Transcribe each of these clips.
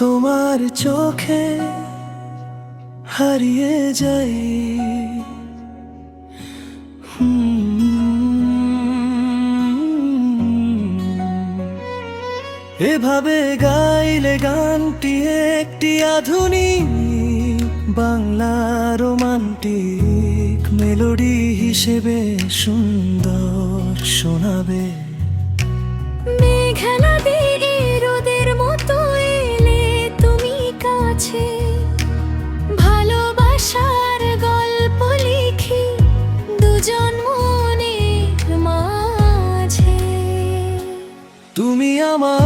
তোমার চোখে হারিয়ে যাই, এভাবে গাইলে গানটি একটি আধুনিক বাংলা রোমান্টিক মেলোডি হিসেবে সুন্দর শোনাবে। মেঘলা দিয়ে রোদের মতো এলে তুমি কাছে, ভালোবাসার গল্প লিখি দুজন মনের মাঝে। তুমি আমার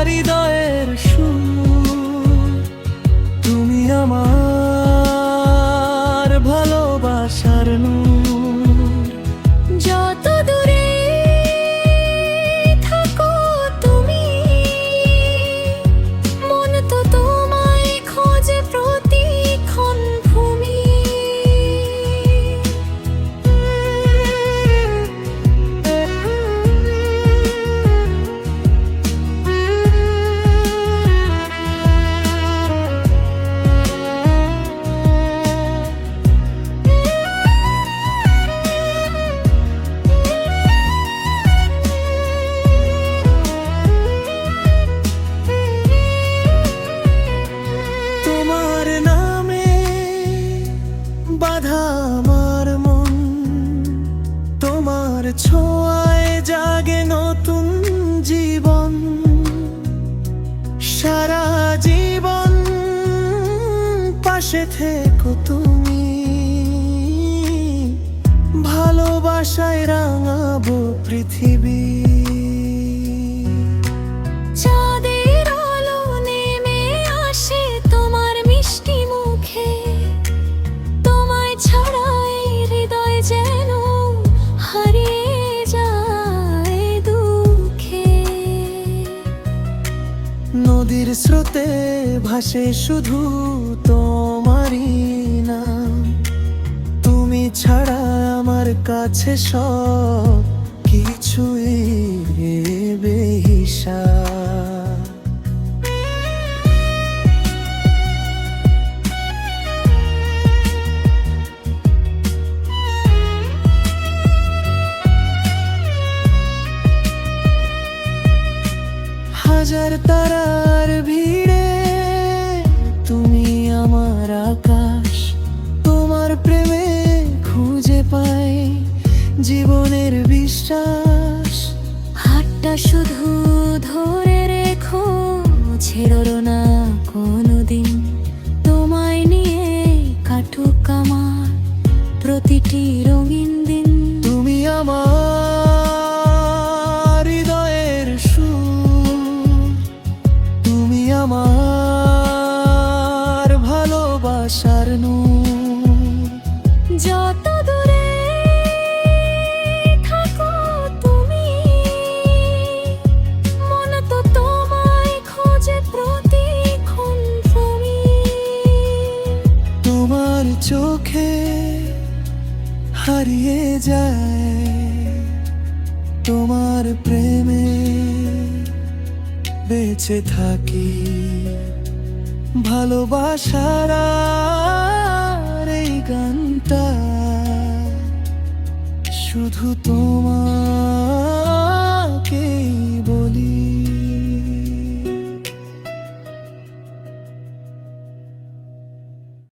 হৃদয়ের সুর, তুমি আমার ভালোবাসার নূর। যত দূরে থাকো তুমি, মন তো তোমায় খোঁজে প্রতিক্ষণ ভূমি। তোমার নামে বাঁধা আমার মন, তোমার ছোঁয়ায় জাগে নতুন জীবন। সারা জীবন পাশে থেকো তুমি, ভালোবাসায় রাঙাবো পৃথিবী। চাঁদের আলো নেমে আসে তোমার মিষ্টি মুখে, তোমায় ছাড়া এই হৃদয় যেন হারিয়ে যায় দুঃখে। নদীর স্রোতে ভাসে শুধু তোমারই নাম, তুমি ছাড়া আমার কাছে সব কিছুই বেহিসাব। হাজার তারার ভিড়ে তুমি আমার আকাশ, তোমার প্রেমে খুঁজে পাই জীবনের বিশ্বাস। হাতটা শুধু ধরে রেখো, ছেড়ো না কোনোদিন, তোমায় নিয়ে কাটুক আমার প্রতিটি রঙিন দিন। তুমি আমার হৃদয়ের সুর, তুমি আমার ভালোবাসার নূর। যত দূরে থাকো তুমি, মন তো তোমায় খোঁজে প্রতিক্ষণ ভূমি। তোমার চোখে হারিয়ে যায়, তোমার প্রেমে বেঁচে থাকি। ভালোবাসার আর এই গানটা শুধু তোমার